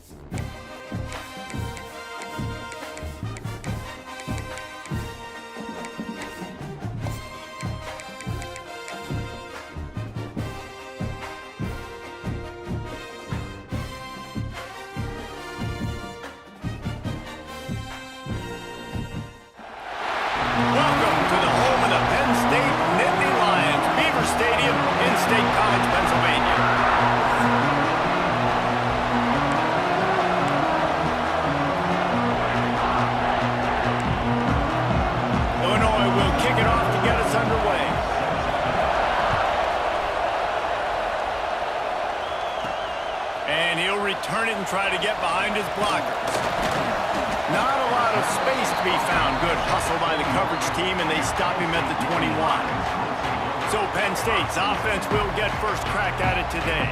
Welcome to the home of the Penn State Nittany Lions, Beaver Stadium in State College, Pennsylvania. Illinois will kick it off to get us underway. And he'll return it and try to get behind his blockers. Not a lot of space to be found. Good hustle by the coverage team, and they stop him at the 21. So Penn State's offense will get first crack at it today.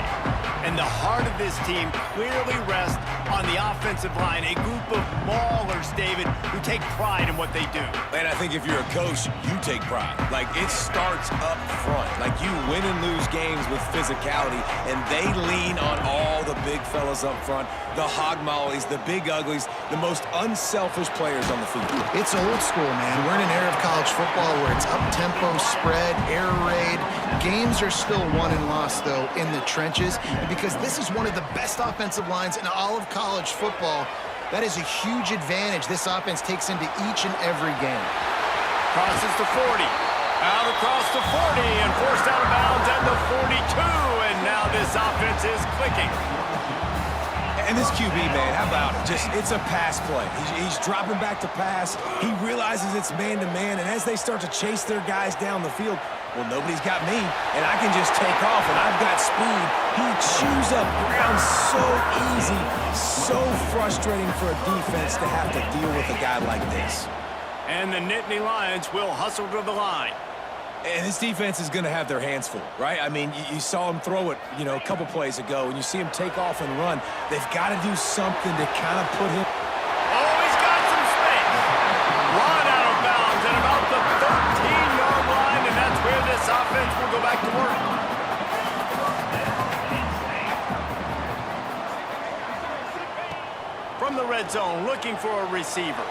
And the heart of this team clearly rests on the offensive line, a group of maulers, David, who take pride in what they do. And I think if you're a coach, you take pride. Like, it starts up front. Like, you win and lose games with physicality, and they lean on all the big fellas up front, the hog mollies, the big uglies, the most unselfish players on the field. It's old school, man. We're in an era of college football where it's up-tempo, spread, air raid. Games are still won and lost, though, in the trenches. And because this is one of the best offensive lines in all of college football, that is a huge advantage this offense takes into each and every game. Crosses to 40. Out across the 40 and forced out of bounds at the 42. And now this offense is clicking. And this QB, man, how about it? It's a pass play. He's dropping back to pass. He realizes it's man-to-man, and as they start to chase their guys down the field, well, nobody's got me, and I can just take off, and I've got speed. He chews up ground so easy, so frustrating for a defense to have to deal with a guy like this. And the Nittany Lions will hustle to the line. And this defense is going to have their hands full, right? I mean, you saw him throw it, a couple plays ago, and you see him take off and run. They've got to do something to kind of put him... Oh, he's got some space. Run out of bounds at about the 13-yard line, and that's where this offense will go back to work. From the red zone, looking for a receiver.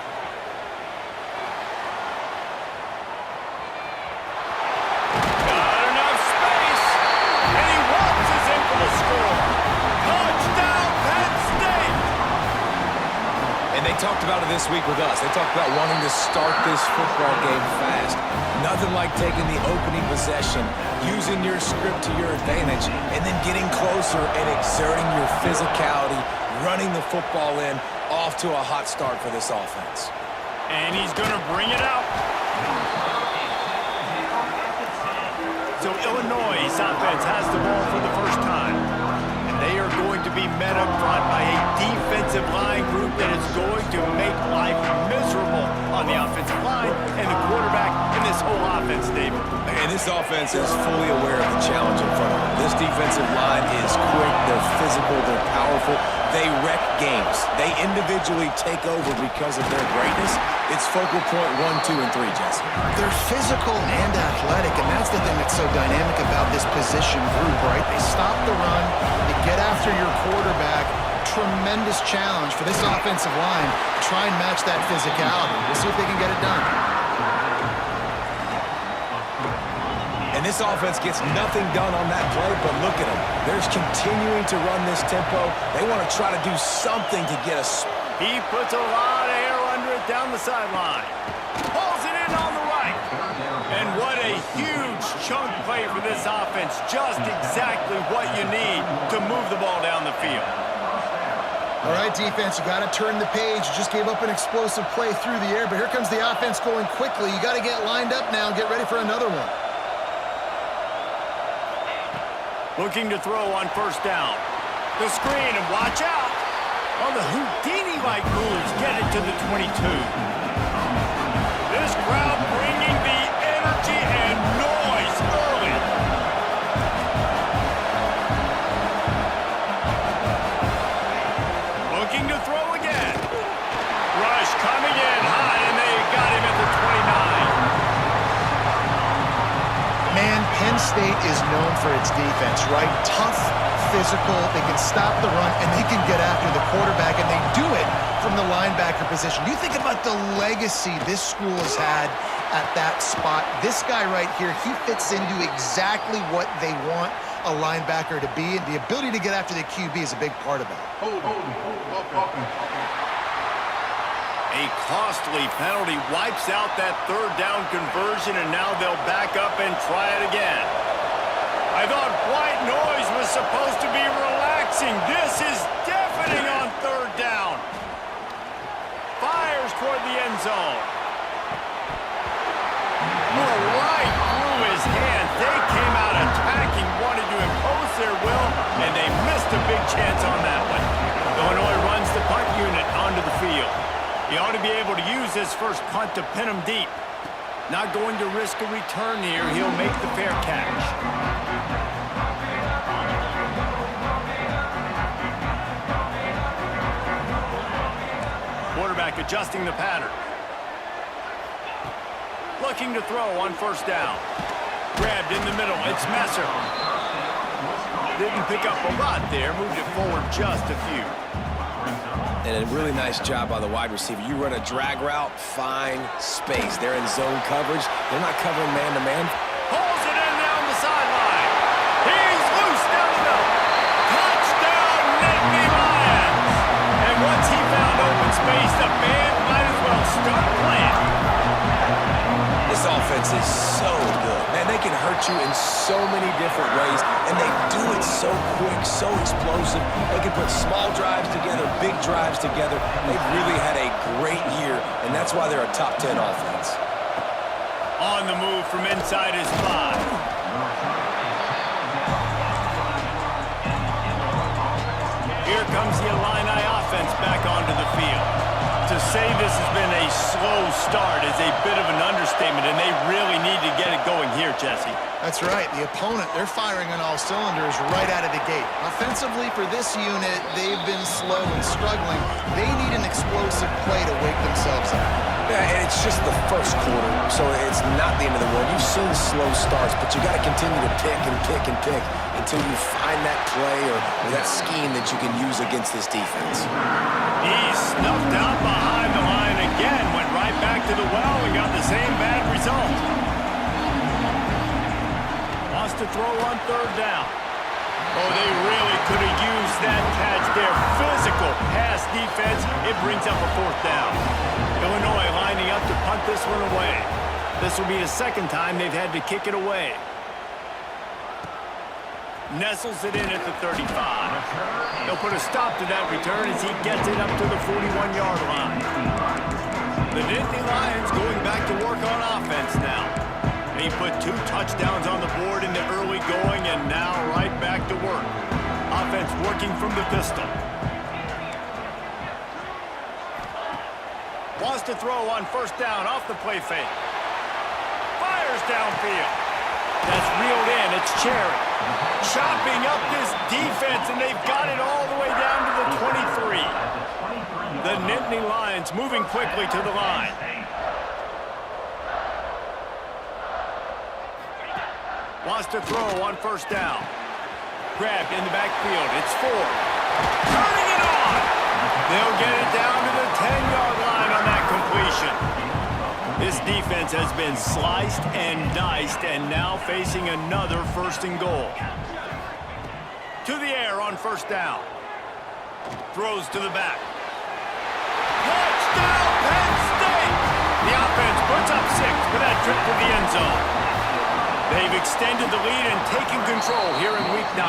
They talked about it this week with us. They talked about wanting to start this football game fast. Nothing like taking the opening possession, using your script to your advantage, and then getting closer and exerting your physicality, running the football in, off to a hot start for this offense. And he's going to bring it out. So Illinois' offense has the ball for the first time. They are going to be met up front by a defensive line group that is going to make life miserable on the offensive line and the quarterback in this whole offense, David. And this offense is fully aware of the challenge in front of them. This defensive line is quick, they're physical, they're powerful. They wreck games. They individually take over because of their greatness. It's focal point 1, 2, and 3, Jesse. They're physical and athletic, and that's the thing that's so dynamic about this position group, right? They stop the run, they get after your quarterback. Tremendous challenge for this offensive line to try and match that physicality. We'll see if they can get it done. And this offense gets nothing done on that play, but look at them. They're continuing to run this tempo. They want to try to do something to get us. He puts a lot of air under it down the sideline. Pulls it in on the right. And what a huge chunk play for this offense. Just exactly what you need to move the ball down the field. All right, defense, you got to turn the page. You just gave up an explosive play through the air, but here comes the offense going quickly. You got to get lined up now and get ready for another one. Looking to throw on first down. The screen, and watch out. On the Houdini-like moves, get it to the 22. This crowd bringing the energy and noise early. Looking to throw again. Rush coming in high, and they got him at the 29. Man, Penn State is known for its defense, right? Tough, physical, they can stop the run, and they can get after the quarterback, and they do it from the linebacker position. You think about the legacy this school has had at that spot. This guy right here, he fits into exactly what they want a linebacker to be, and the ability to get after the QB is a big part of that. A costly penalty wipes out that third down conversion, and now they'll back up and try it again. I thought white noise was supposed to be relaxing. This is deafening on third down. Fires toward the end zone. Right through his hand. They came out attacking, wanted to impose their will, and they missed a big chance on that one. Illinois runs the punt unit onto the field. He ought to be able to use his first punt to pin him deep. Not going to risk a return here. He'll make the fair catch. Quarterback adjusting the pattern. Looking to throw on first down. Grabbed in the middle. It's Messer. Didn't pick up a lot there. Moved it forward just a few. And a really nice job by the wide receiver. You run a drag route, find space. They're in zone coverage. They're not covering man-to-man. Pulls it in down the sideline. He's loose down the middle. Touchdown, Nittany Lions. And once he found open space, the band might as well start playing. This offense is so good. Man, they can hurt you in so many different ways, and they do it so quick, so explosive. They can put small drives together, big drives together. They've really had a great year, and that's why they're a top 10 offense. On the move from inside his 5. Here comes the Illini offense back onto the field. To say this has been a slow start is a bit of an understatement, and they really need to get it going here, Jesse. That's right. The opponent, they're firing on all cylinders right out of the gate. Offensively, for this unit, they've been slow and struggling. They need an explosive play to wake themselves up. Yeah, and it's just the first quarter, so it's not the end of the world. You've seen slow starts, but you got to continue to pick and pick and pick until you find that play or that scheme that you can use against this defense. He snuffed out behind the line again, went right back to the well and got the same bad result. Wants to throw on third down. Oh, they really could have used that catch there. Physical pass defense. It brings up a fourth down. Illinois lining up to punt this one away. This will be the second time they've had to kick it away. Nestles it in at the 35. They'll put a stop to that return as he gets it up to the 41-yard line. The Nittany Lions going back to work on offense now. He put 2 touchdowns on the board in the early going and now right back to work. Offense working from the pistol. Wants to throw on first down off the play fake. Fires downfield. That's reeled in. It's Cherry. Chopping up this defense, and they've got it all the way down to the 23. The Nittany Lions moving quickly to the line. Wants to throw on first down. Grabbed in the backfield. It's Ford. Turning it on. They'll get it down to the 10-yard line on that completion. This defense has been sliced and diced and now facing another first and goal. To the air on first down. Throws to the back. Touchdown, Penn State! The offense puts up 6 for that trip to the end zone. They've extended the lead and taken control here in Week 9.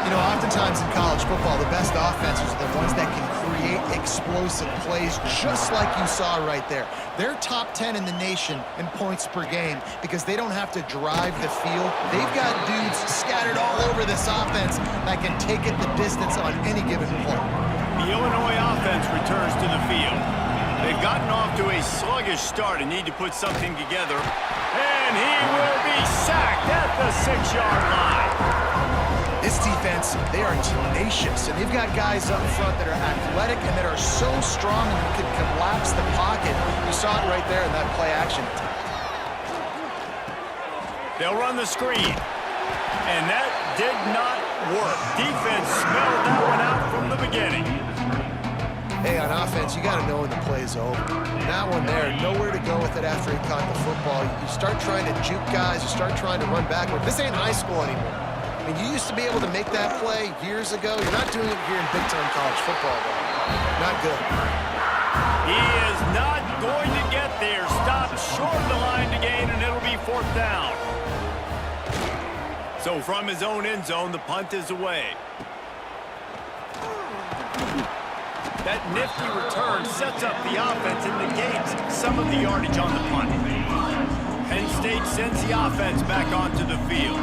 You know, oftentimes in college football, the best offenses are the ones that can create explosive plays, just like you saw right there. They're top 10 in the nation in points per game because they don't have to drive the field. They've got dudes scattered all over this offense that can take it the distance on any given play. The Illinois offense returns to the field. They've gotten off to a sluggish start and need to put something together. And he will be sacked at the 6-yard line. This defense, they are tenacious, and they've got guys up front that are athletic and that are so strong and can collapse the pocket. You saw it right there in that play action. They'll run the screen. And that did not work. Defense smelled that one out from the beginning. Hey, on offense, you got to know when the play's over. That one there, nowhere to go with it after he caught the football. You start trying to juke guys. You start trying to run backward. This ain't high school anymore. I mean, you used to be able to make that play years ago. You're not doing it here in big-time college football, though. Not good. He is not going to get there. Stopped short of the line to gain, and it'll be 4th down. So from his own end zone, the punt is away. That nifty return sets up the offense and negates some of the yardage on the punt. Penn State sends the offense back onto the field.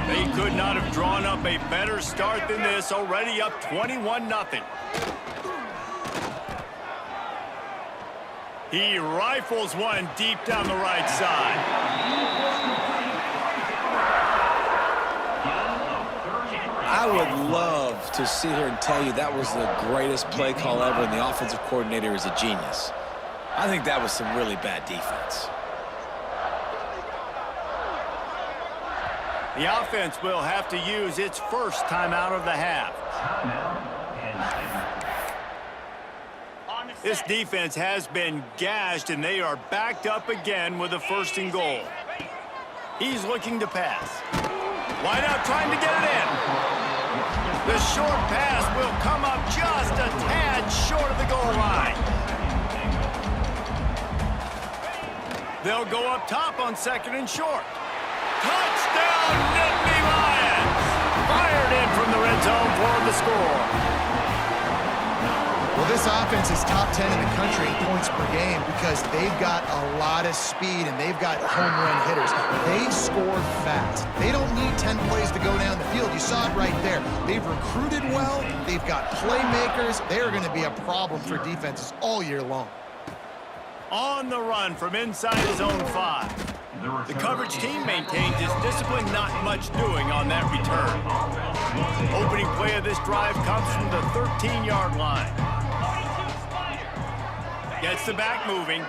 They could not have drawn up a better start than this, already up 21-0. He rifles one deep down the right side. I would love to sit here and tell you that was the greatest play call ever and the offensive coordinator is a genius. I think that was some really bad defense. The offense will have to use its first timeout of the half. This defense has been gashed, and they are backed up again with a 1st and goal. He's looking to pass. Wide out trying to get it in. The short pass will come up just a tad short of the goal line. They'll go up top on 2nd and short. Touchdown, Nittany Lions! Fired in from the red zone for the score. Well, this offense is top 10 in the country in points per game because they've got a lot of speed and they've got home run hitters. They score fast. They don't need 10 plays to go down the field. You saw it right there. They've recruited well. They've got playmakers. They're going to be a problem for defenses all year long. On the run from inside his own 5. The coverage team maintains his discipline, not much doing on that return. Opening play of this drive comes from the 13-yard line. Gets the back moving.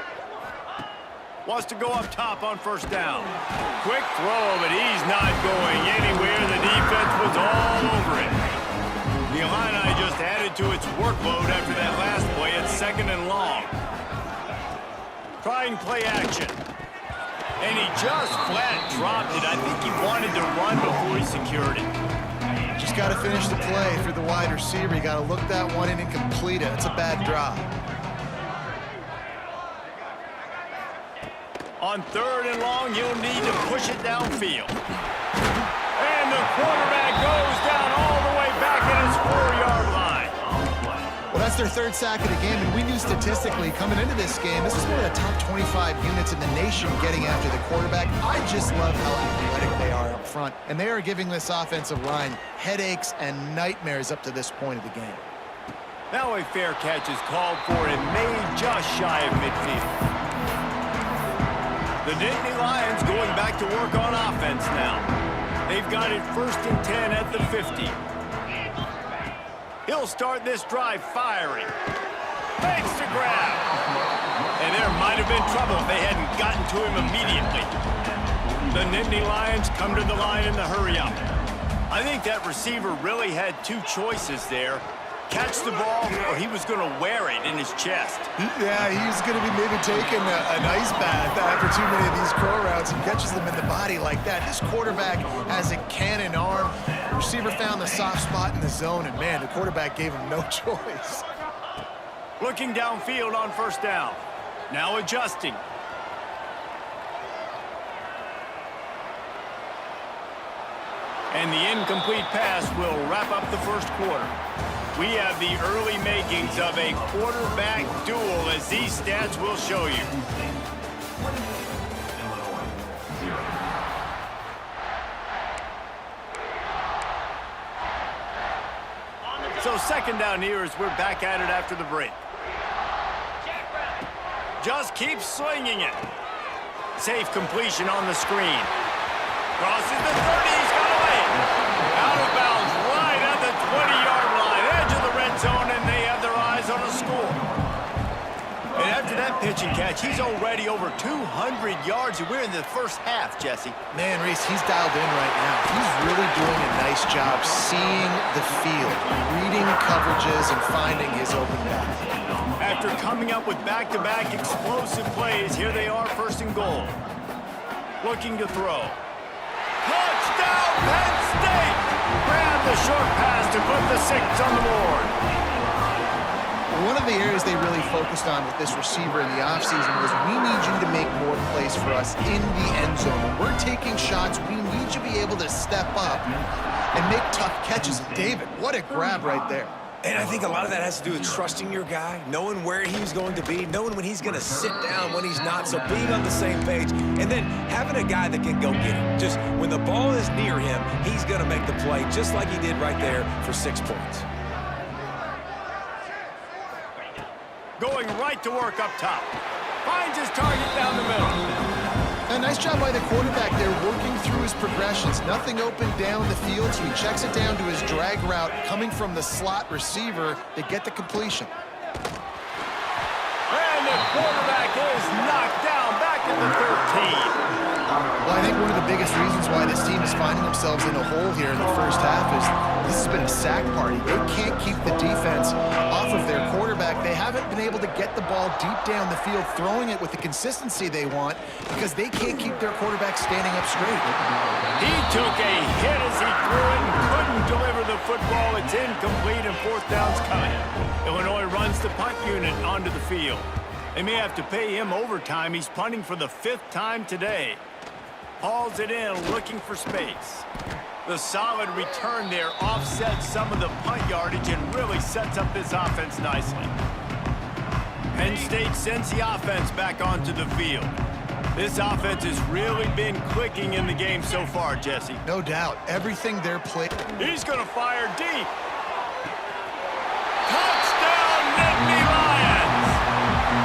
Wants to go up top on 1st down. Quick throw, but he's not going anywhere. The defense was all over it. The Illini just added to its workload after that last play at 2nd and long. Trying play action. And he just flat dropped it. I think he wanted to run before he secured it. Just got to finish the play through the wide receiver. You got to look that one in and complete it. It's a bad drop. On 3rd and long, he'll need to push it downfield. And the quarterback goes down all the way back at his 4-yard line. Well, that's their 3rd sack of the game, and we knew statistically coming into this game, this is one of the top 25 units in the nation getting after the quarterback. I just love how athletic they are up front, and they are giving this offensive line headaches and nightmares up to this point of the game. Now a fair catch is called for and made just shy of midfield. The Nittany Lions going back to work on offense now. They've got it 1st and 10 at the 50. He'll start this drive firing. Fakes to grab. And there might have been trouble if they hadn't gotten to him immediately. The Nittany Lions come to the line in the hurry-up. I think that receiver really had 2 choices there. Catch the ball, or he was going to wear it in his chest. Yeah, he's going to be maybe taking an ice bath after too many of these crow routes and catches them in the body like that. This quarterback has a cannon arm. The receiver found the soft spot in the zone, and, man, the quarterback gave him no choice. Looking downfield on 1st down. Now adjusting. And the incomplete pass will wrap up the 1st quarter. We have the early makings of a quarterback duel, as these stats will show you. So 2nd down here as we're back at it after the break. Just keeps slinging it. Safe completion on the screen. Crosses the 30, he's got away. Out of bounds, right at the 20-yard line, edge of the red zone, and they have their eyes on a score. And after that pitch and catch. He's already over 200 yards, and we're in the first half, Jesse. Man, Reese, he's dialed in right now. He's really doing a nice job seeing the field, reading coverages, and finding his open guy. After coming up with back-to-back explosive plays, here they are, first and goal. Looking to throw. Touchdown, Penn State! Grab the short pass to put the 6 on the board. One of the areas they really focused on with this receiver in the offseason was, we need you to make more plays for us in the end zone. When we're taking shots, we need you to be able to step up and make tough catches. David, what a grab right there. And I think a lot of that has to do with trusting your guy, knowing where he's going to be, knowing when he's going to sit down, when he's not, so being on the same page, and then having a guy that can go get it. Just when the ball is near him, he's going to make the play just like he did right there for 6 points. Going right to work up top. Finds his target down the middle. A nice job by the quarterback there, working through his progressions. Nothing open down the field, so he checks it down to his drag route, coming from the slot receiver to get the completion. And the quarterback is knocked down back at the 13. Well, I think one of the biggest reasons why this team is finding themselves in a hole here in the first half is this has been a sack party. They can't keep the defense off of their quarterback. They haven't been able to get the ball deep down the field, throwing it with the consistency they want, because they can't keep their quarterback standing up straight. He took a hit as he threw it and couldn't deliver the football. It's incomplete and 4th down's coming. Illinois runs the punt unit onto the field. They may have to pay him overtime. He's punting for the 5th time today. Hauls it in, looking for space. The solid return there offsets some of the punt yardage and really sets up this offense nicely. Penn State sends the offense back onto the field. This offense has really been clicking in the game so far, Jesse. No doubt. Everything they're playing. He's going to fire deep. Touchdown, Nittany Lions!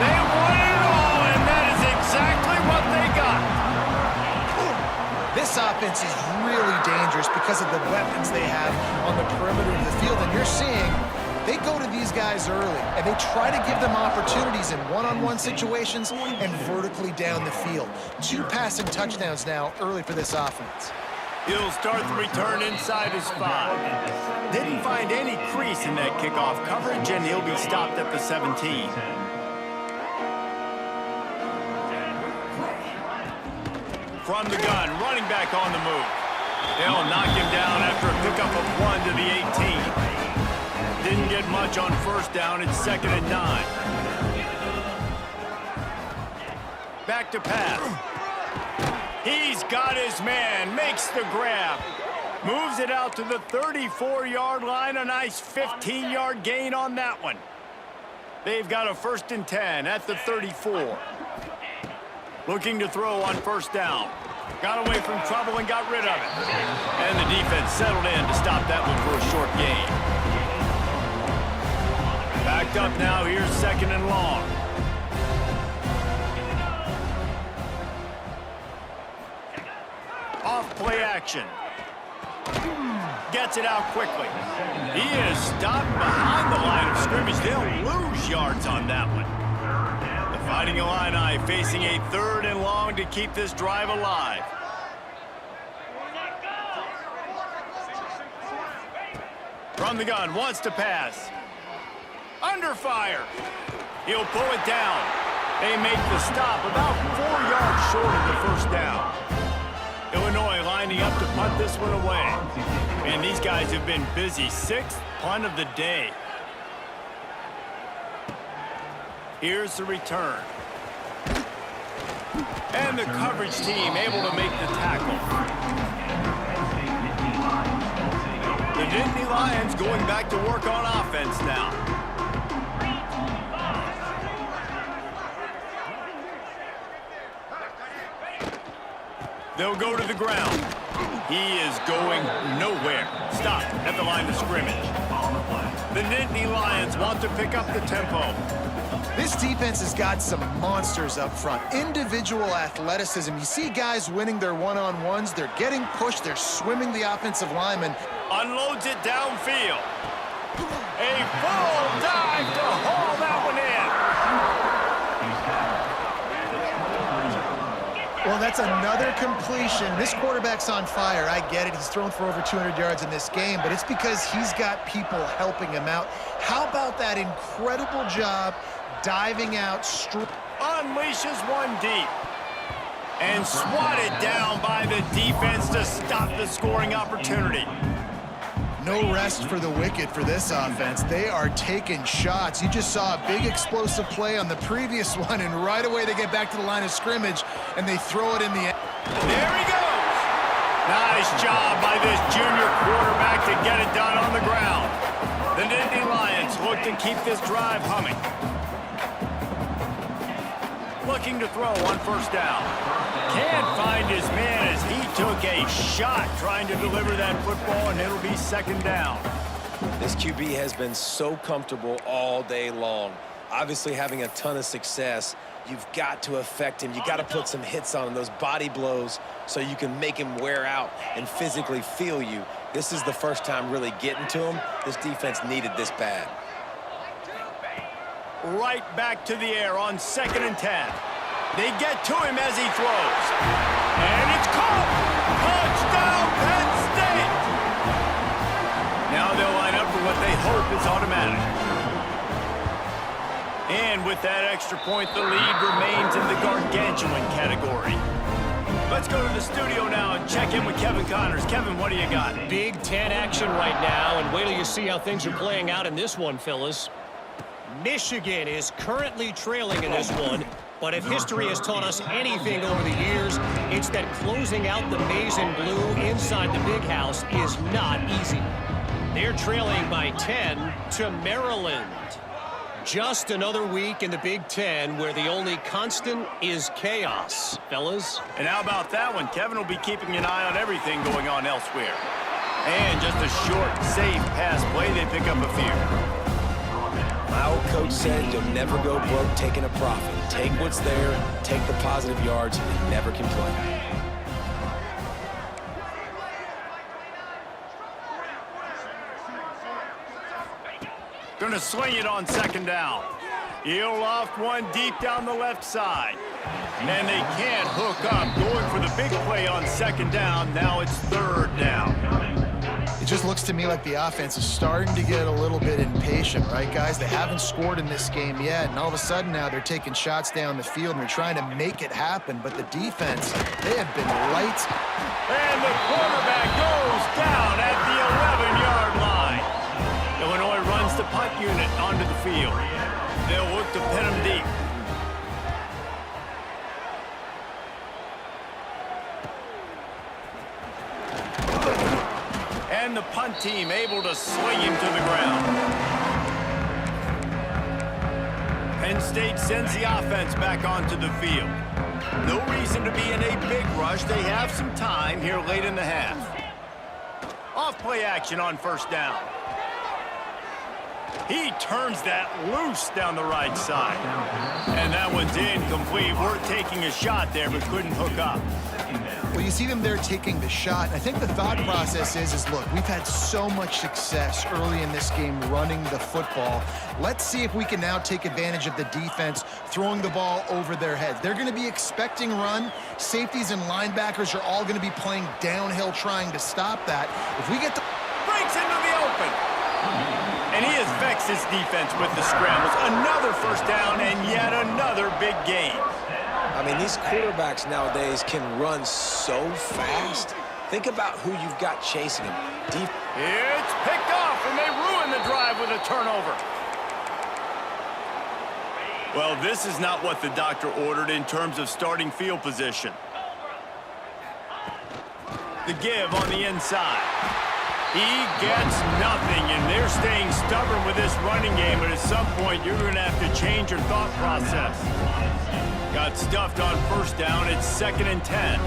They won it all, and that is exactly what they got. This offense is really dangerous because of the weapons they have on the perimeter of the field. And you're seeing they go to these guys early, and they try to give them opportunities in one-on-one situations and vertically down the field. 2 passing touchdowns now early for this offense. He'll start the return inside his 5. Didn't find any crease in that kickoff coverage, and he'll be stopped at the 17. From the gun, running back on the move. They'll knock him down after a pickup of 1 to the 18. Didn't get much on 1st down. It's 2nd and 9. Back to pass. He's got his man, makes the grab. Moves it out to the 34-yard line. A nice 15-yard gain on that one. They've got a 1st and 10 at the 34. Looking to throw on 1st down. Got away from trouble and got rid of it. And the defense settled in to stop that one for a short gain. Backed up now, here's 2nd and long. Off play action. Gets it out quickly. He is stopped behind the line of scrimmage. They'll lose yards on that one. Fighting Illini facing a 3rd and long to keep this drive alive. From the gun, wants to pass. Under fire. He'll pull it down. They make the stop about 4 yards short of the 1st down. Illinois lining up to punt this one away. Man, these guys have been busy. 6th punt of the day. Here's the return. And the coverage team able to make the tackle. The Nittany Lions going back to work on offense now. They'll go to the ground. He is going nowhere. Stop at the line of scrimmage. The Nittany Lions want to pick up the tempo. This defense has got some monsters up front. Individual athleticism. You see guys winning their one-on-ones. They're getting pushed. They're swimming the offensive lineman. Unloads it downfield. A full dive to haul that one in. Well, that's another completion. This quarterback's on fire. I get it. He's thrown for over 200 yards in this game, but it's because he's got people helping him out. How about that incredible job diving out? Unleashes one deep. And swatted down by the defense to stop the scoring opportunity. No rest for the wicked for this offense. They are taking shots. You just saw a big explosive play on the previous one, and right away they get back to the line of scrimmage, and they throw it in the end. There he goes. Nice job by this junior quarterback to get it done on the ground. The Nittany Lions look to keep this drive humming. Looking to throw on first down. Can't find his man as he took a shot trying to deliver that football, and it'll be second down. This QB has been so comfortable all day long. Obviously having a ton of success. You've got to affect him. You got to put some hits on him, those body blows, so you can make him wear out and physically feel you. This is the first time really getting to him. This defense needed this bad. Right back to the air on 2nd and 10. They get to him as he throws. And it's caught! Touchdown, Penn State! Now they'll line up for what they hope is automatic. And with that extra point, the lead remains in the gargantuan category. Let's go to the studio now and check in with Kevin Connors. Kevin, what do you got? Big Ten action right now, and wait till you see how things are playing out in this one, fellas. Michigan is currently trailing in this one, but if history has taught us anything over the years, it's that closing out the maize and blue inside the big house is not easy. They're trailing by 10 to Maryland. Just another week in the Big Ten where the only constant is chaos, fellas. And how about that one? Kevin will be keeping an eye on everything going on elsewhere. And just a short, safe pass play, they pick up a few. My old coach said you'll never go broke taking a profit. Take what's there, take the positive yards, and never complain. Gonna swing it on 2nd down. He'll loft one deep down the left side. And they can't hook up. Going for the big play on 2nd down. Now it's 3rd down. It just looks to me like the offense is starting to get a little bit impatient, right, guys? They haven't scored in this game yet, and all of a sudden now they're taking shots down the field and they're trying to make it happen. But the defense, they have been lights. And the quarterback goes down at the 11-yard line. Illinois runs the punt unit onto the field. They'll look to pin him deep. And the punt team able to swing him to the ground. Penn State sends the offense back onto the field. No reason to be in a big rush. They have some time here late in the half. Off play action on 1st down. He turns that loose down the right side. And that one's incomplete. We're taking a shot there, but couldn't hook up. Well, you see them there taking the shot. I think the thought process is look, we've had so much success early in this game running the football. Let's see if we can now take advantage of the defense throwing the ball over their heads. They're going to be expecting run. Safeties and linebackers are all going to be playing downhill trying to stop that. If we get the... Breaks into the open. And he has vexed his defense with the scrambles. Another 1st down and yet another big gain. I mean, these quarterbacks nowadays can run so fast. Think about who you've got chasing him. It's picked off, and they ruin the drive with a turnover. Well, this is not what the doctor ordered in terms of starting field position. The give on the inside. He gets nothing, and they're staying stubborn with this running game, but at some point, you're going to have to change your thought process. Got stuffed on 1st down. It's 2nd and 10.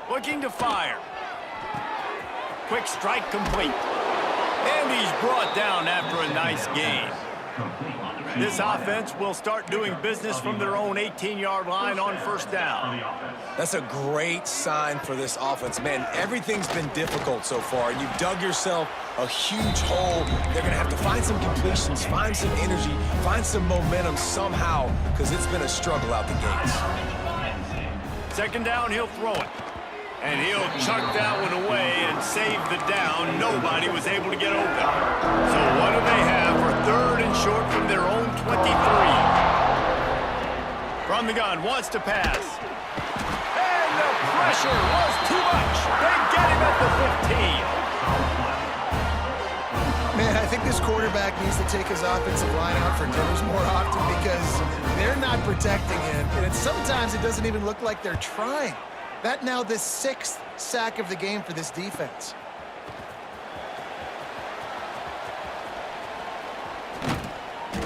Looking to fire. Quick strike complete. And he's brought down after a nice gain. This offense will start doing business from their own 18-yard line on first down. That's a great sign for this offense. Man, everything's been difficult so far, and you've dug yourself a huge hole. They're going to have to find some completions, find some energy, find some momentum somehow, because it's been a struggle out the gates. Second down, he'll throw it. And he'll chuck that one away and save the down. Nobody was able to get open. So what do they have for third and short from their own 23? From the gun, wants to pass. And the pressure was too much. They get him at the 15. Man, I think this quarterback needs to take his offensive line out for dinners more often because they're not protecting him. And sometimes it doesn't even look like they're trying. That now the 6th sack of the game for this defense.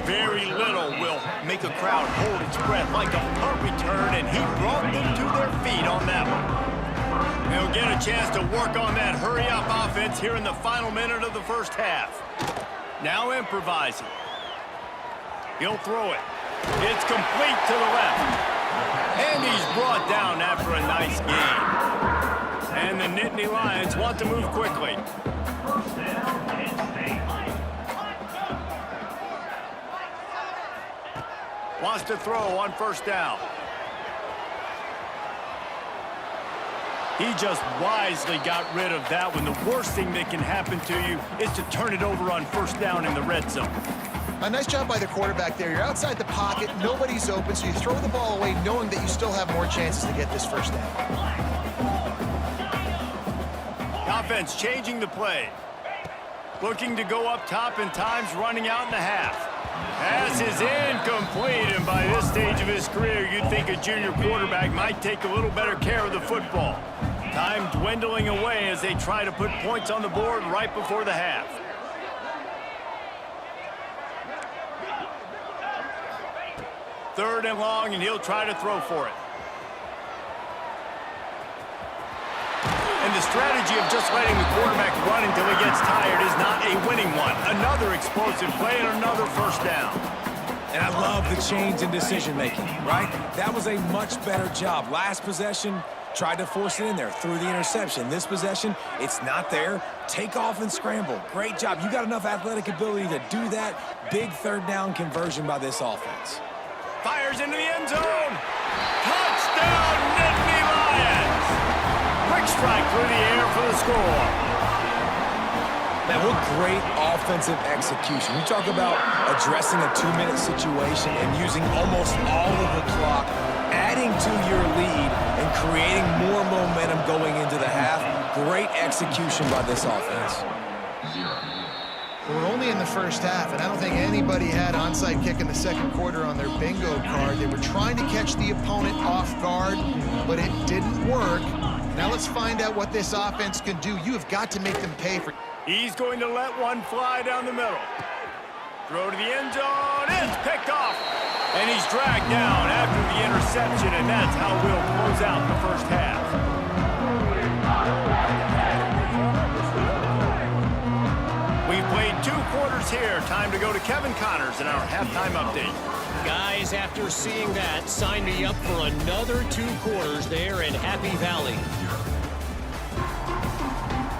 Very little will make a crowd hold its breath like a punt return, and he brought them to their feet on that one. They'll get a chance to work on that hurry-up offense here in the final minute of the first half. Now improvising. He'll throw it. It's complete to the left. And he's brought down after a nice game. And the Nittany Lions want to move quickly. Wants to throw on first down. He just wisely got rid of that one. The worst thing that can happen to you is to turn it over on first down in the red zone. A nice job by the quarterback there. You're outside the pocket, nobody's open, so you throw the ball away knowing that you still have more chances to get this first down. Offense changing the play. Looking to go up top and times running out in the half. Pass is incomplete, and by this stage of his career, you'd think a junior quarterback might take a little better care of the football. Time dwindling away as they try to put points on the board right before the half. Third and long, and he'll try to throw for it. And the strategy of just letting the quarterback run until he gets tired is not a winning one. Another explosive play and another first down. And I love the change in decision-making, right? That was a much better job. Last possession, tried to force it in there through the interception. This possession, it's not there. Take off and scramble. Great job. You got enough athletic ability to do that. Big third down conversion by this offense. Fires into the end zone. Touchdown, Nittany Lions. Quick strike through the air for the score. Man, what great offensive execution. You talk about addressing a 2-minute situation and using almost all of the clock, adding to your lead and creating more momentum going into the half. Great execution by this offense. We're only in the first half, and I don't think anybody had onside kick in the second quarter on their bingo card. They were trying to catch the opponent off guard, but it didn't work. Now let's find out what this offense can do. You have got to make them pay for it. He's going to let one fly down the middle. Throw to the end zone. It's picked off. And he's dragged down after the interception, and that's how we'll close out the first half. We've played 2 quarters here. Time to go to Kevin Connors in our halftime update. Guys, after seeing that, sign me up for another 2 quarters there in Happy Valley.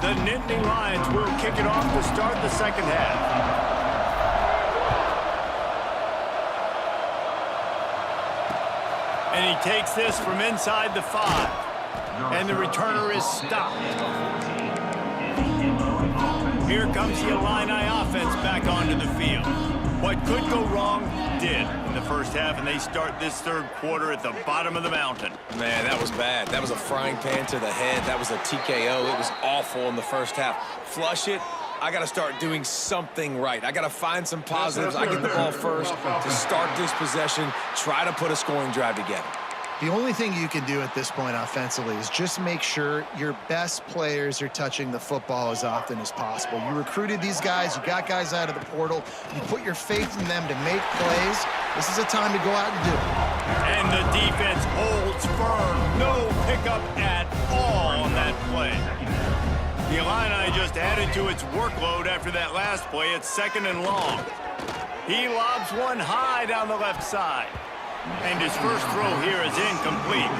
The Nittany Lions will kick it off to start the second half. And he takes this from inside the 5. And the returner is stopped. Here comes the Illini offense back onto the field. What could go wrong did in the first half, and they start this third quarter at the bottom of the mountain. Man, that was bad. That was a frying pan to the head. That was a TKO. It was awful in the first half. Flush it. I got to start doing something right. I got to find some positives. I get the ball first to start this possession, try to put a scoring drive together. The only thing you can do at this point offensively is just make sure your best players are touching the football as often as possible. You recruited these guys. You got guys out of the portal. You put your faith in them to make plays. This is a time to go out and do it. And the defense holds firm. No pickup at all on that play. The Illini just added to its workload after that last play. It's second and long. He lobs one high down the left side. And his first throw here is incomplete.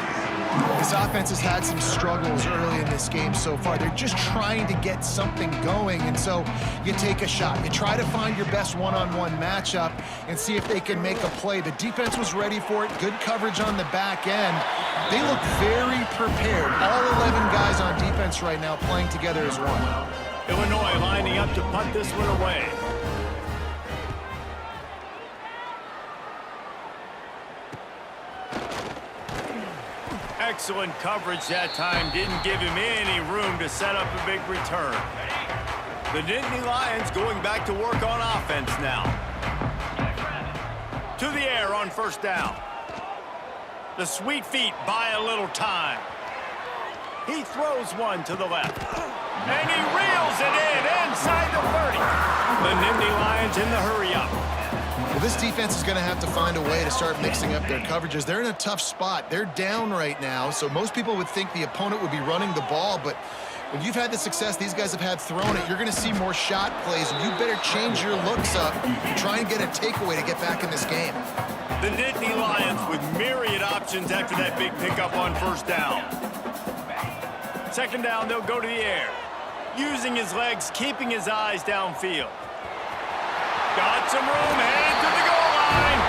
This offense has had some struggles early in this game so far. They're just trying to get something going, and so you take a shot. You try to find your best one-on-one matchup and see if they can make a play. The defense was ready for it. Good coverage on the back end. They look very prepared. All 11 guys on defense right now playing together as one. Illinois lining up to punt this one away. Excellent coverage that time. Didn't give him any room to set up a big return. The Nittany Lions going back to work on offense now. To the air on first down. The sweet feet buy a little time. He throws one to the left. And he reels it in inside the 30. The Nittany Lions in the hurry-up. Well, this defense is going to have to find a way to start mixing up their coverages. They're in a tough spot. They're down right now, so most people would think the opponent would be running the ball, but when you've had the success these guys have had throwing it, you're going to see more shot plays, and you better change your looks up and try and get a takeaway to get back in this game. The Nittany Lions with myriad options after that big pickup on first down. Second down, they'll go to the air. Using his legs, keeping his eyes downfield. Got some room, headed to the goal line.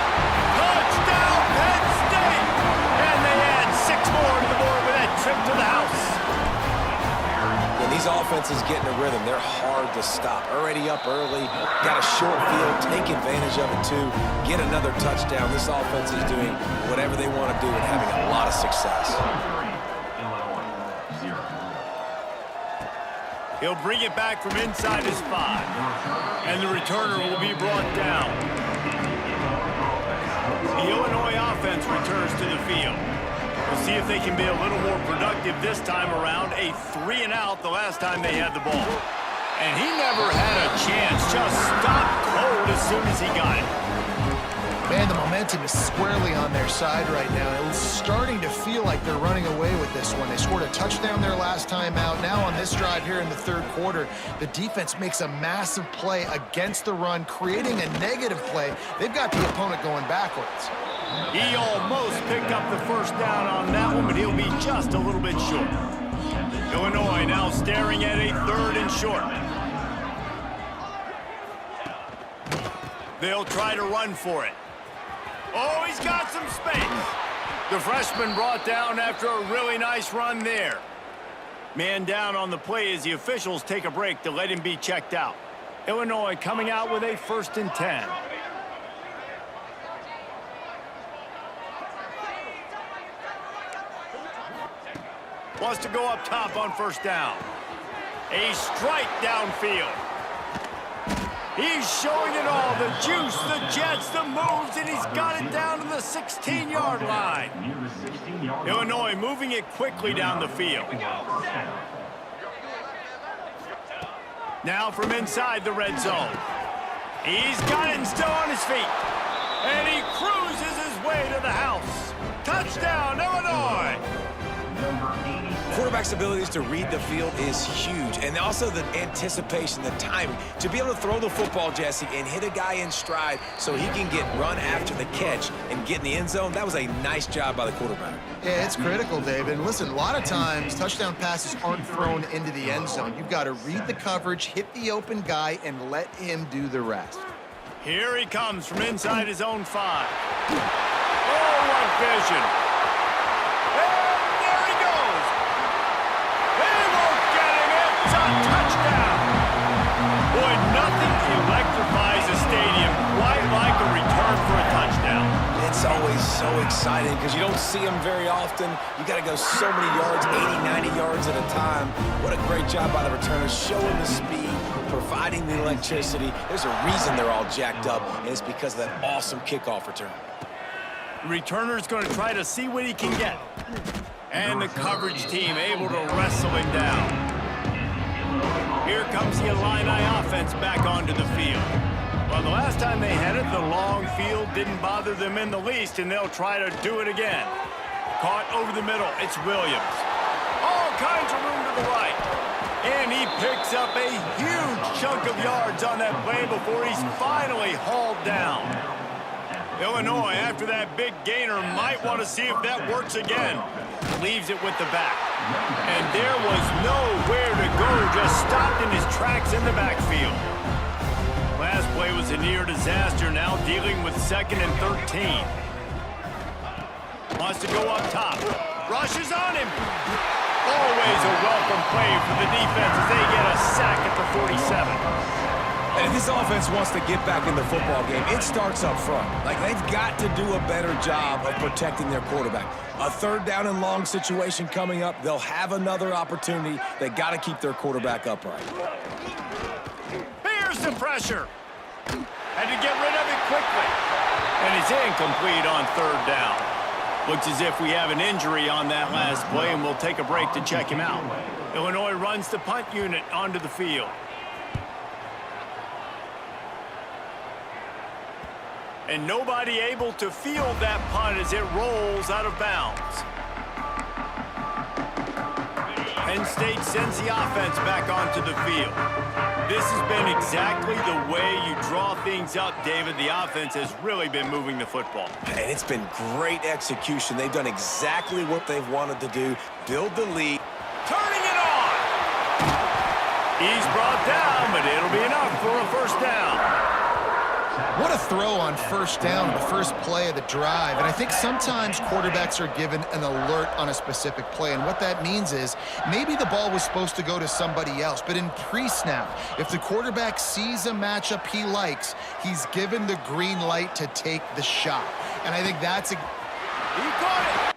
Touchdown, Penn State! And they add 6 more to the board with that trip to the house. When these offenses get in a rhythm, they're hard to stop. Already up early, got a short field, take advantage of it too, get another touchdown. This offense is doing whatever they want to do and having a lot of success. He'll bring it back from inside his 5. And the returner will be brought down. The Illinois offense returns to the field. We'll see if they can be a little more productive this time around. A 3-and-out the last time they had the ball. And he never had a chance. Just stopped cold as soon as he got it. Man, the momentum is squarely on their side right now. It's starting to feel like they're running away with this one. They scored a touchdown their last time out. Now on this drive here in the third quarter, the defense makes a massive play against the run, creating a negative play. They've got the opponent going backwards. He almost picked up the first down on that one, but he'll be just a little bit short. Illinois now staring at a 3rd and short. They'll try to run for it. Oh, he's got some space. The freshman brought down after a really nice run there. Man down on the play as the officials take a break to let him be checked out. Illinois coming out with a 1st and 10. Wants to go up top on first down. A strike downfield. He's showing it all, the juice, the jets, the moves, and he's got it down to the 16-yard line. Illinois moving it quickly down the field. Now from inside the red zone. He's got it and still on his feet. And he cruises his way to the house. Touchdown, Illinois! Quarterback's abilities to read the field is huge, and also the anticipation, the timing. To be able to throw the football, Jesse, and hit a guy in stride so he can get run after the catch and get in the end zone, that was a nice job by the quarterback. Yeah, it's critical, David. And listen, a lot of times touchdown passes aren't thrown into the end zone. You've got to read the coverage, hit the open guy, and let him do the rest. Here he comes from inside his own 5. Oh, what vision! Touchdown! Boy, nothing electrifies a stadium quite like a return for a touchdown. It's always so exciting because you don't see them very often. You got to go so many yards, 80, 90 yards at a time. What a great job by the returners, showing the speed, providing the electricity. There's a reason they're all jacked up, and it's because of that awesome kickoff return. The returner's going to try to see what he can get. And the coverage team able to wrestle him down. Here comes the Illini offense back onto the field. Well, the last time they had it, the long field didn't bother them in the least, and they'll try to do it again. Caught over the middle, it's Williams. All kinds of room to the right. And he picks up a huge chunk of yards on that play before he's finally hauled down. Illinois, after that big gainer, might want to see if that works again. Leaves it with the back. And there was nowhere to go, just stopped in his tracks in the backfield. Last play was a near disaster, now dealing with 2nd and 13. Wants to go up top. Rushes on him. Always a welcome play for the defense as they get a sack at the 47. And if this offense wants to get back in the football game, it starts up front. Like, they've got to do a better job of protecting their quarterback. A 3rd down and long situation coming up. They'll have another opportunity. They got to keep their quarterback upright. Here's the pressure. Had to get rid of it quickly. And it's incomplete on 3rd down. Looks as if we have an injury on that last play, and we'll take a break to check him out. Illinois runs the punt unit onto the field. And nobody able to field that punt as it rolls out of bounds. Penn State sends the offense back onto the field. This has been exactly the way you draw things up, David. The offense has really been moving the football. And it's been great execution. They've done exactly what they've wanted to do, build the lead. Turning it on! He's brought down, but it'll be enough for a 1st down. What a throw on 1st down, the first play of the drive. And I think sometimes quarterbacks are given an alert on a specific play. And what that means is maybe the ball was supposed to go to somebody else. But in pre-snap, if the quarterback sees a matchup he likes, he's given the green light to take the shot. And I think that's a... He got it!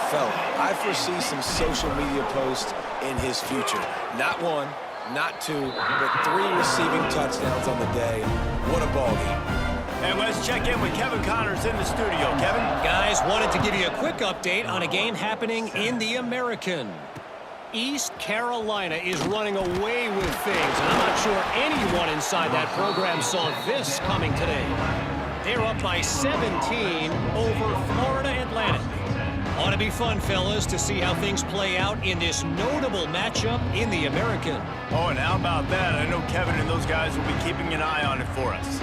fella. I foresee some social media posts in his future. Not one, not two, but 3 receiving touchdowns on the day. What a ball game. And let's check in with Kevin Connors in the studio. Kevin? Guys, wanted to give you a quick update on a game happening in the American. East Carolina is running away with things, and I'm not sure anyone inside that program saw this coming today. They're up by 17 over Florida Atlantic. Ought to be fun, fellas, to see how things play out in this notable matchup in the American. Oh, and how about that? I know Kevin and those guys will be keeping an eye on it for us.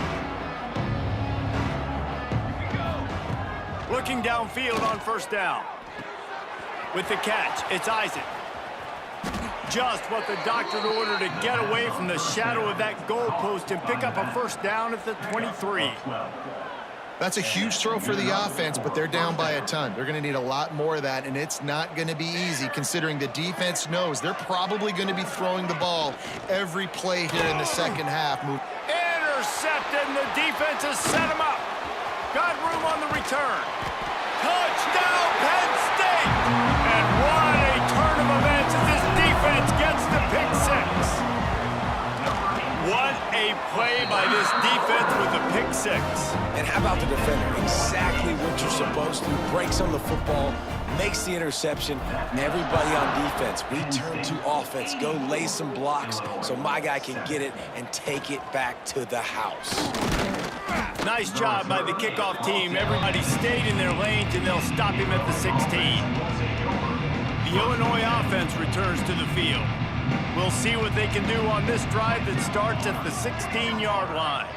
Looking downfield on first down. With the catch, it's Isaac. Just what the doctor ordered to get away from the shadow of that goalpost and pick up a first down at the 23. That's a huge throw for the offense, but they're down by a ton. They're going to need a lot more of that, and it's not going to be easy considering the defense knows they're probably going to be throwing the ball every play here in the second half. Intercepted, and the defense has set him up. Got room on the return. Touchdown, Penn State! And what a turn of events as this defense gets the pick six. What a play by this defense with the pick six. And how about the defender? Exactly what you're supposed to. Breaks on the football, makes the interception, and everybody on defense, we turn to offense. Go lay some blocks so my guy can get it and take it back to the house. Nice job by the kickoff team. Everybody stayed in their lanes, and they'll stop him at the 16. The Illinois offense returns to the field. We'll see what they can do on this drive that starts at the 16-yard line.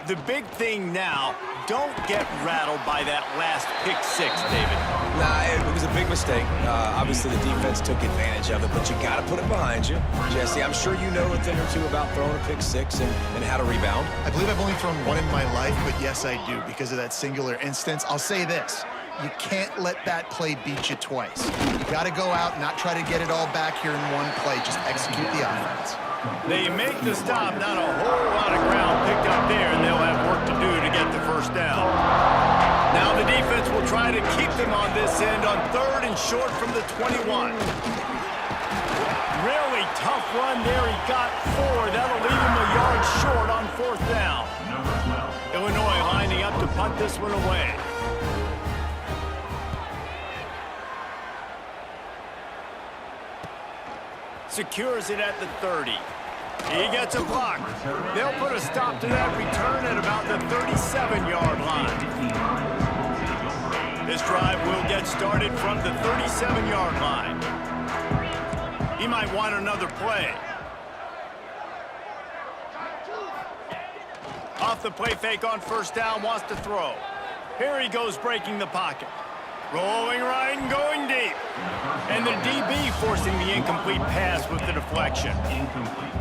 The big thing now, don't get rattled by that last pick six, David. Nah, it was a big mistake. Obviously, the defense took advantage of it, but you got to put it behind you. Jesse, I'm sure you know a thing or two about throwing a pick six and how to rebound. I believe I've only thrown one in my life, but yes, I do because of that singular instance. I'll say this. You can't let that play beat you twice. You got to go out and not try to get it all back here in one play. Just execute the offense. They make the stop, not a whole lot of ground picked up there, and they'll have work to do to get the first down. Now the defense will try to keep them on this end on 3rd and short from the 21. Really tough run there. He got 4. That'll leave him a yard short on 4th down. Illinois lining up to punt this one away. Secures it at the 30. He gets a block. They'll put a stop to that return at about the 37-yard line. This drive will get started from the 37-yard line. He might want another play. Off the play fake on first down, wants to throw. Here he goes breaking the pocket. Rolling right and going deep. And the DB forcing the incomplete pass with the deflection.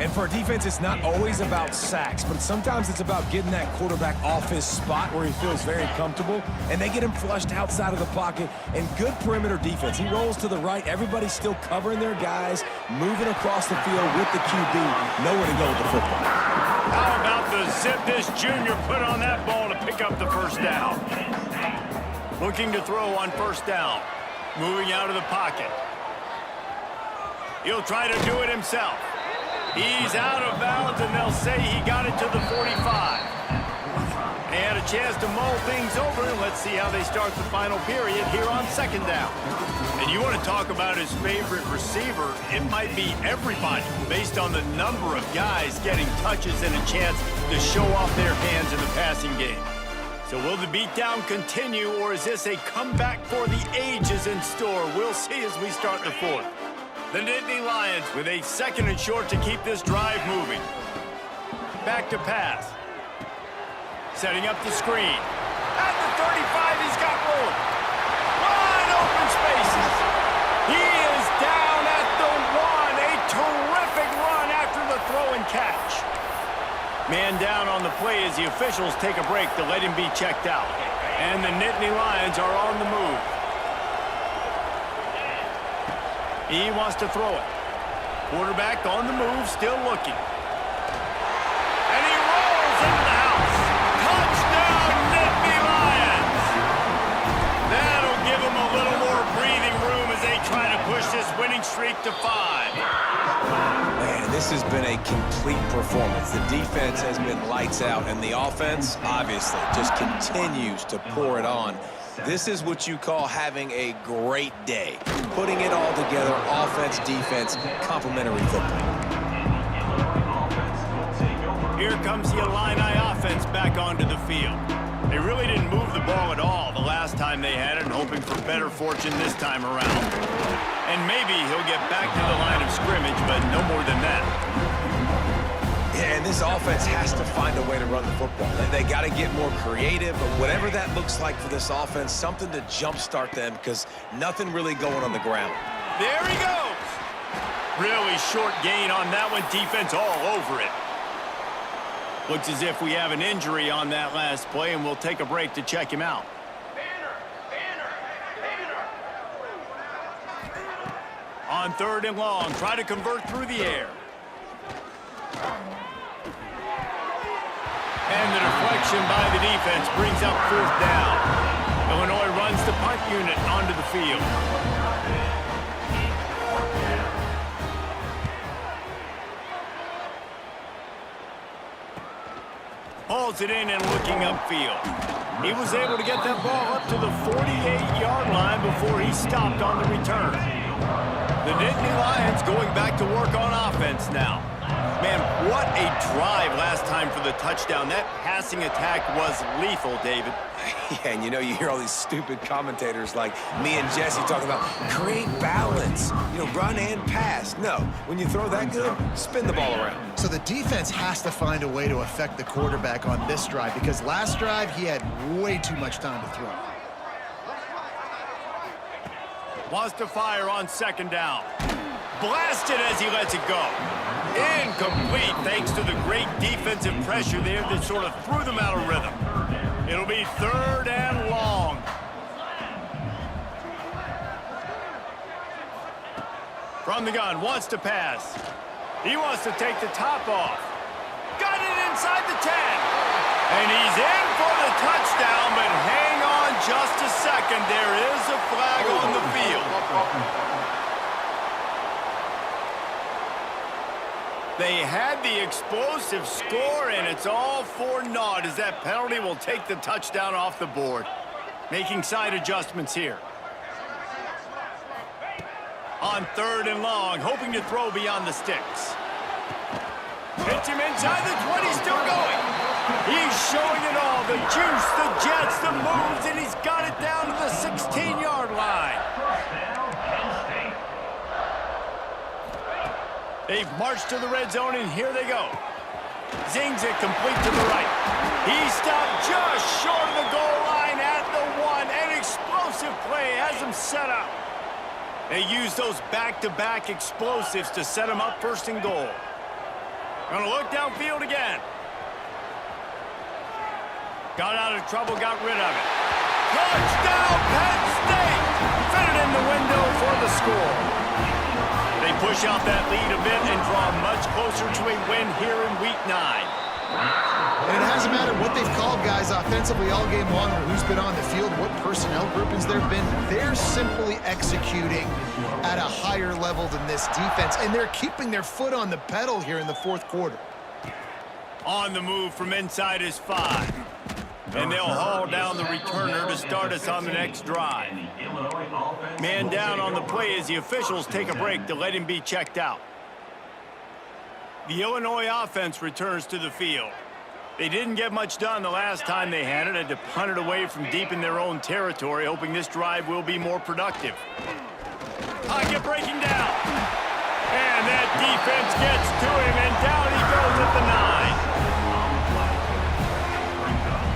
And for a defense, it's not always about sacks, but sometimes it's about getting that quarterback off his spot where he feels very comfortable, and they get him flushed outside of the pocket. And good perimeter defense. He rolls to the right. Everybody's still covering their guys, moving across the field with the QB. Nowhere to go with the football. How about the zip this junior put on that ball to pick up the first down? Looking to throw on first down. Moving out of the pocket. He'll try to do it himself. He's out of bounds, and they'll say he got it to the 45. They had a chance to mull things over. Let's see how they start the final period here on 2nd down. And you want to talk about his favorite receiver, it might be everybody based on the number of guys getting touches and a chance to show off their hands in the passing game. So will the beatdown continue, or is this a comeback for the ages in store? We'll see as we start the 4th. The Nittany Lions with a 2nd and short to keep this drive moving. Back to pass. Setting up the screen. At the 35, he's got room. Wide open spaces. He is down at the 1. A terrific run after the throw and catch. Man down on the play as the officials take a break to let him be checked out. And the Nittany Lions are on the move. He wants to throw it. Quarterback on the move, still looking. And he rolls into the house. Touchdown, Nittany Lions! That'll give him a little more breathing winning streak to 5. Man, this has been a complete performance. The defense has been lights out, and the offense, obviously, just continues to pour it on. This is what you call having a great day. Putting it all together, offense, defense, complementary football. Here comes the Illini offense back onto the field. They really didn't move the ball at all the last time they had it, and hoping for better fortune this time around. And maybe he'll get back to the line of scrimmage, but no more than that. Yeah, and this offense has to find a way to run the football. They got to get more creative, but whatever that looks like for this offense, something to jumpstart them, because nothing really going on the ground. There he goes. Really short gain on that one. Defense all over it. Looks as if we have an injury on that last play, and we'll take a break to check him out. On 3rd and long, try to convert through the air. And the deflection by the defense brings up 4th down. Illinois runs the punt unit onto the field. Hauls it in and looking upfield. He was able to get that ball up to the 48-yard line before he stopped on the return. The Nittany Lions going back to work on offense now. Man, what a drive last time for the touchdown. That passing attack was lethal, David. Yeah, and you know, you hear all these stupid commentators like me and Jesse talking about create balance, run and pass. No, when you throw that good, spin the ball around. So the defense has to find a way to affect the quarterback on this drive, because last drive he had way too much time to throw. Wants to fire on 2nd down. Blasted as he lets it go. Incomplete thanks to the great defensive pressure there that sort of threw them out of rhythm. It'll be 3rd and long. From the gun, wants to pass. He wants to take the top off. Got it inside the 10. And he's in for the touchdown, but hang on just a second. There is a flag on the field. They had the explosive score, and it's all for naught as that penalty will take the touchdown off the board. Making side adjustments here. On 3rd and long, hoping to throw beyond the sticks. Hits him inside the 20, still going. He's showing it all, the juice, the jets, the moves, and he's got it down to the 16-yard line. They've marched to the red zone, and here they go. Zings it complete to the right. He stopped just short of the goal line at the 1. An explosive play has him set up. They use those back-to-back explosives to set him up 1st and goal. Gonna look downfield again. Got out of trouble, got rid of it. Touchdown, Penn State! Fitted in the window for the score. They push out that lead a bit and draw much closer to a win here in Week 9. And it hasn't mattered what they've called guys offensively all game long, or who's been on the field, what personnel groupings there have been. They're simply executing at a higher level than this defense, and they're keeping their foot on the pedal here in the 4th quarter. On the move from inside is 5. And they'll haul down the returner to start us on the next drive. Man down on the play as the officials take a break to let him be checked out. The Illinois offense returns to the field. They didn't get much done the last time they had it. Had to punt it away from deep in their own territory, hoping this drive will be more productive. Pocket breaking down. And that defense gets to him, and down he goes at the 9.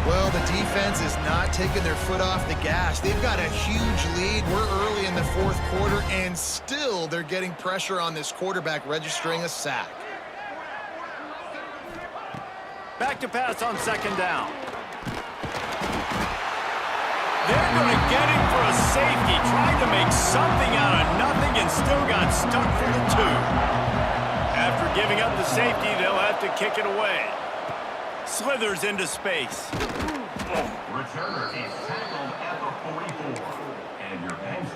Well, the defense is not taking their foot off the gas. They've got a huge lead. We're early in the 4th quarter, and still they're getting pressure on this quarterback, registering a sack. Back to pass on 2nd down. They're going to get him for a safety, trying to make something out of nothing, and still got stuck for the 2. After giving up the safety, they'll have to kick it away. Slithers into space. Returner is tackled at the 44, and your Penn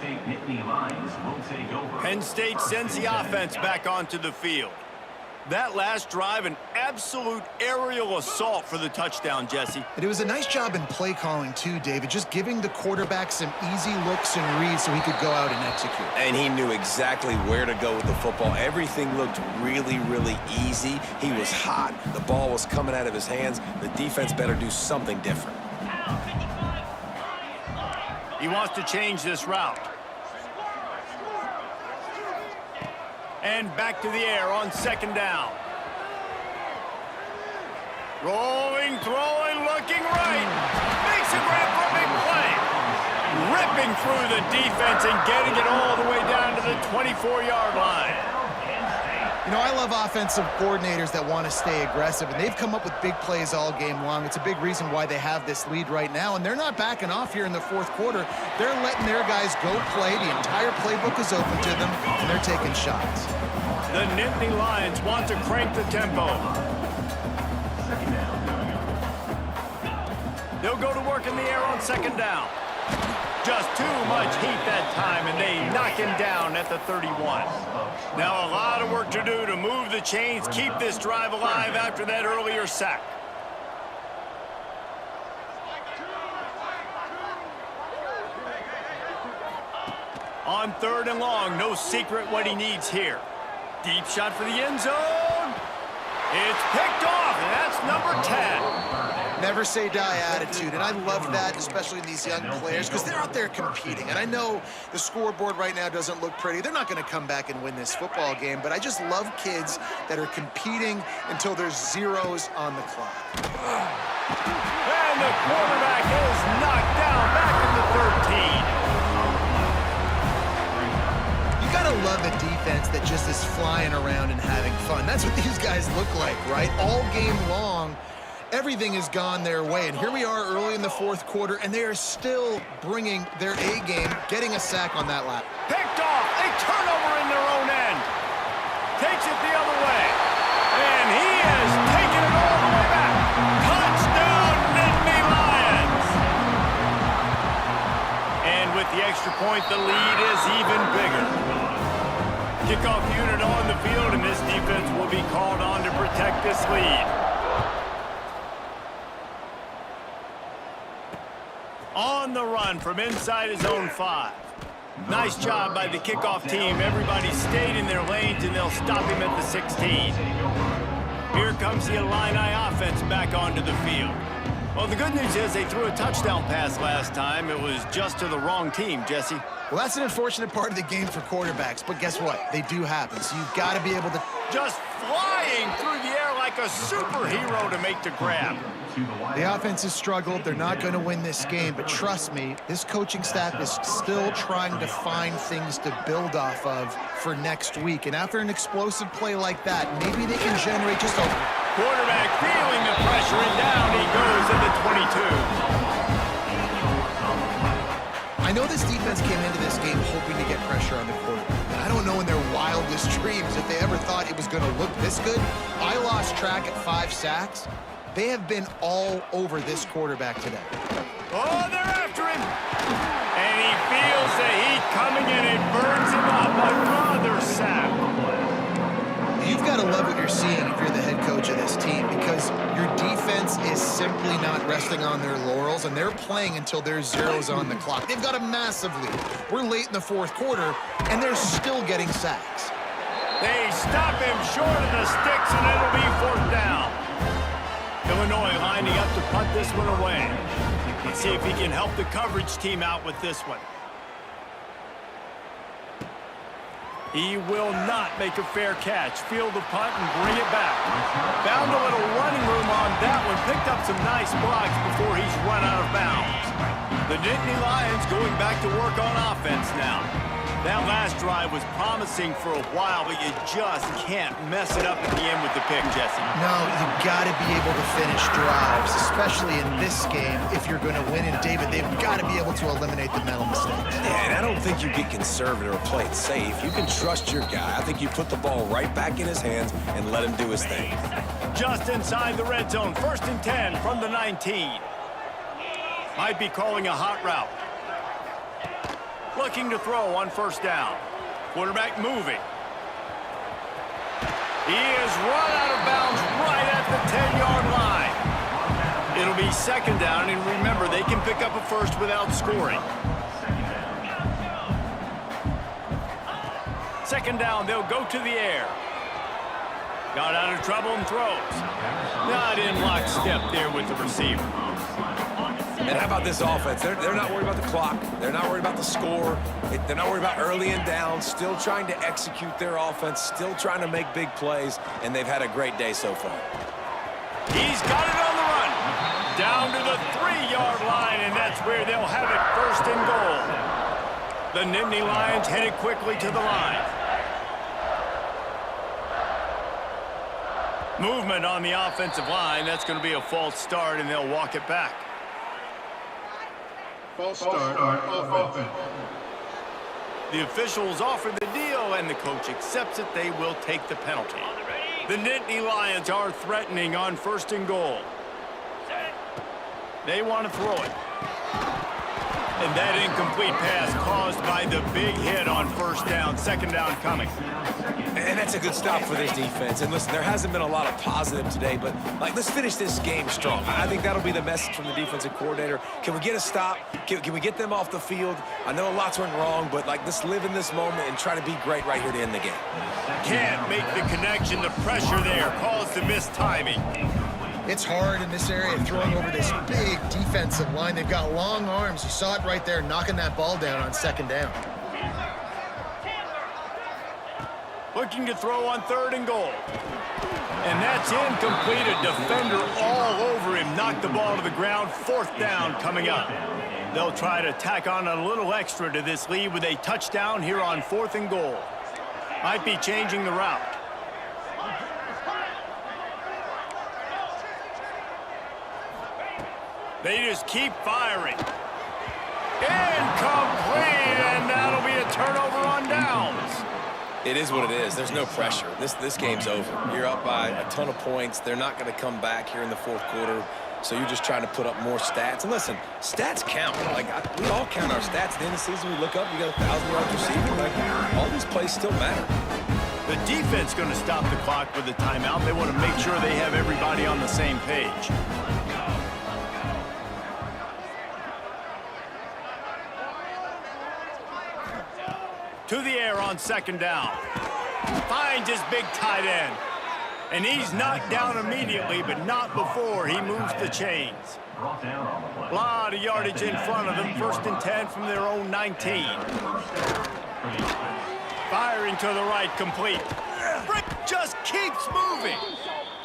Penn State sends the offense back onto the field. That last drive, an absolute aerial assault for the touchdown, Jesse. And it was a nice job in play calling too, David, just giving the quarterback some easy looks and reads so he could go out and execute. And he knew exactly where to go with the football. Everything looked really, really easy. He was hot. The ball was coming out of his hands. The defense better do something different. He wants to change this route. And back to the air on second down. Rolling, throwing, looking right. Makes a grab for a big play. Ripping through the defense and getting it all the way down to the 24-yard line. You know, I love offensive coordinators that want to stay aggressive, and they've come up with big plays all game long. It's a big reason why they have this lead right now, and they're not backing off here in the fourth quarter. They're letting their guys go play. The entire playbook is open to them, and they're taking shots. The Nittany Lions want to crank the tempo. They'll go to work in the air on second down. Just too much heat that time, and they knock him down at the 31. Now a lot of work to do to move the chains, keep this drive alive after that earlier sack. On third and long, no secret what he needs here. Deep shot for the end zone. It's picked off, and that's number 10. Never say die attitude, and I love that, especially in these young players, because they're out there competing. And I know the scoreboard right now doesn't look pretty. They're not going to come back and win this football game, but I just love kids that are competing until there's zeros on the clock. And the quarterback is knocked down back in the 13. You gotta love a defense that just is flying around and having fun. That's what these guys look like, right? All game long, everything has gone their way. And here we are early in the fourth quarter, and they are still bringing their A game, getting a sack on that lap. Picked off, a turnover in their own end. Takes it the other way. And he has taken it all the way back. Touchdown, Nittany Lions. And with the extra point, the lead is even bigger. Kickoff unit on the field, and this defense will be called on to protect this lead. On the run from inside his own 5. Nice job by the kickoff team. Everybody stayed in their lanes, and they'll stop him at the 16. Here comes the Illini offense back onto the field. Well, the good news is they threw a touchdown pass last time. It was just to the wrong team, Jesse. Well, that's an unfortunate part of the game for quarterbacks, but guess what? They do happen, so you've got to be able to... Just flying through the air like a superhero to make the grab. The offense has struggled. They're not going to win this game, but trust me, this coaching staff is still trying to find things to build off of for next week. And after an explosive play like that, maybe they can generate just a... Quarterback feeling the pressure, and down he goes at the 22. I know this defense came into this game hoping to get pressure on the quarterback. I don't know in their wildest dreams if they ever thought it was going to look this good. I lost track at 5 sacks. They have been all over this quarterback today. Oh, they're after him. And he feels the heat coming in. It burns him up. Another sack. You've got to love what you're seeing if you're the head coach of this team, because your defense is simply not resting on their laurels, and they're playing until there's zeros on the clock. They've got a massive lead. We're late in the fourth quarter, and they're still getting sacks. They stop him short of the sticks, and it'll be fourth down. Illinois lining up to punt this one away. Let's see if he can help the coverage team out with this one. He will not make a fair catch. Field the punt and bring it back. Found a little running room on that one. Picked up some nice blocks before he's run out of bounds. The Nittany Lions going back to work on offense now. That last drive was promising for a while, but you just can't mess it up at the end with the pick, Jesse. No, you've got to be able to finish drives, especially in this game if you're going to win. And, David, they've got to be able to eliminate the mental mistakes. Yeah, and I don't think you get conservative or play it safe. You can trust your guy. I think you put the ball right back in his hands and let him do his thing. Just inside the red zone, 1st and 10 from the 19. Might be calling a hot route. Looking to throw on first down. Quarterback moving. He is run out of bounds right at the 10-yard line. It'll be second down, and remember, they can pick up a first without scoring. Second down, they'll go to the air. Got out of trouble and throws. Not in lockstep there with the receiver. And how about this offense? They're not worried about the clock. They're not worried about the score. They're not worried about early and down. Still trying to execute their offense. Still trying to make big plays. And they've had a great day so far. He's got it on the run. Down to the 3-yard line, and that's where they'll have it first and goal. The Nittany Lions headed quickly to the line. Movement on the offensive line. That's going to be a false start, and they'll walk it back. False start offense. The officials offer the deal, and the coach accepts it. They will take the penalty. The Nittany Lions are threatening on first and goal. They want to throw it. And that incomplete pass caused by the big hit on first down. Second down coming. And that's a good stop for this defense. And listen, there hasn't been a lot of positive today, but let's finish this game strong. I think that'll be the message from the defensive coordinator. Can we get a stop? Can we get them off the field? I know lots went wrong, but let's live in this moment and try to be great right here to end the game. Can't make the connection. The pressure there caused the missed timing. It's hard in this area throwing over this big defensive line. They've got long arms. You saw it right there, knocking that ball down on second down. Looking to throw on third and goal. And that's incomplete. A defender all over him. Knocked the ball to the ground. Fourth down coming up. They'll try to tack on a little extra to this lead with a touchdown here on fourth and goal. Might be changing the route. They just keep firing. Incomplete, and that'll be a turnover on downs. It is what it is. There's no pressure. This game's over. You're up by a ton of points. They're not going to come back here in the fourth quarter, so you're just trying to put up more stats. And listen, stats count. We all count our stats. At the end of the season, we look up, you got 1,000 yards receiving. All these plays still matter. The defense going to stop the clock with a timeout. They want to make sure they have everybody on the same page. To the air on second down. Finds his big tight end. And he's knocked down immediately, but not before he moves the chains. A lot of yardage in front of them. First and 10 from their own 19. Firing to the right, complete. Brick just keeps moving.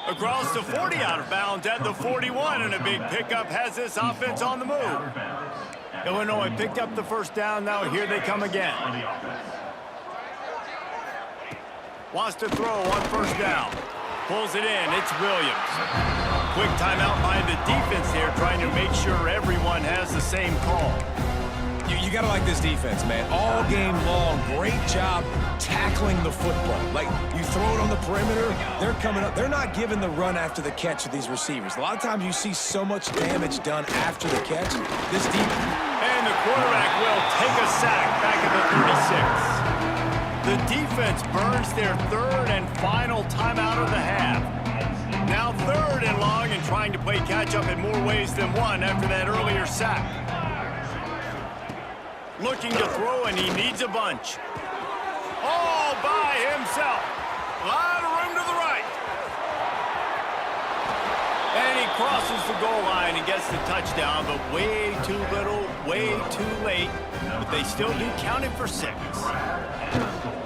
Across the 40, out of bounds at the 41, and a big pickup has this offense on the move. Illinois picked up the first down. Now here they come again. Wants to throw on first down. Pulls it in. It's Williams. Quick timeout by the defense here, trying to make sure everyone has the same call. You got to like this defense, man. All game long, great job tackling the football. You throw it on the perimeter, they're coming up. They're not giving the run after the catch to these receivers. A lot of times you see so much damage done after the catch. This defense. And the quarterback will take a sack back at the 36. The defense burns their third and final timeout of the half. Now third and long and trying to play catch-up in more ways than one after that earlier sack. Looking to throw, and he needs a bunch. All by himself. A lot of room to the right. And he crosses the goal line and gets the touchdown, but way too little, way too late. But they still do count it for 6.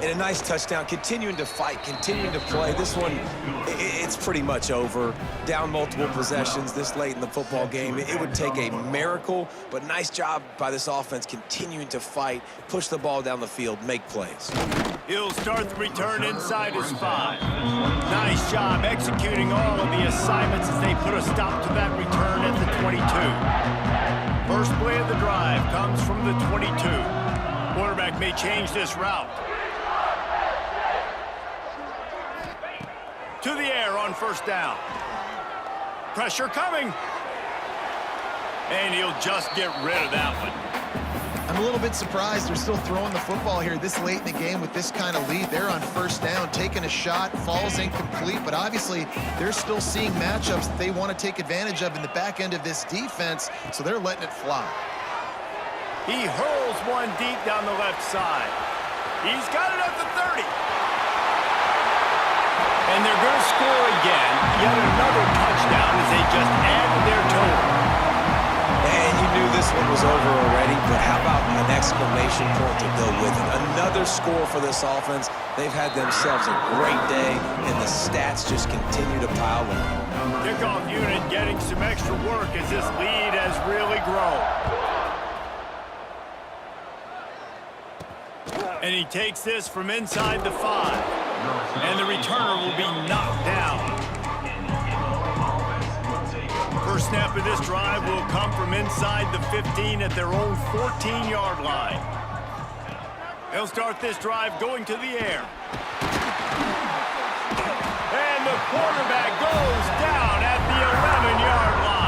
And a nice touchdown, continuing to fight, continuing to play. This one, it's pretty much over. Down multiple possessions this late in the football game. It would take a miracle, but nice job by this offense continuing to fight, push the ball down the field, make plays. He'll start the return inside his 5. Nice job executing all of the assignments as they put a stop to that return at the 22. First play of the drive comes from the 22. Quarterback may change this route. To the air on first down. Pressure coming. And he'll just get rid of that one. I a little bit surprised they're still throwing the football here this late in the game with this kind of lead. They're on first down, taking a shot, falls incomplete, but obviously they're still seeing matchups that they want to take advantage of in the back end of this defense, so they're letting it fly. He hurls one deep down the left side. He's got it at the 30. And they're going to score again. Yet another touchdown as they just added their total. And you knew this one was over already, but how about an exclamation point to go with it? Another score for this offense. They've had themselves a great day, and the stats just continue to pile on. Kickoff unit getting some extra work as this lead has really grown. And he takes this from inside the 5. And the returner will be knocked down. First snap of this drive will come from inside the 15 at their own 14-yard line. They'll start this drive going to the air. And the quarterback goes down at the 11-yard line.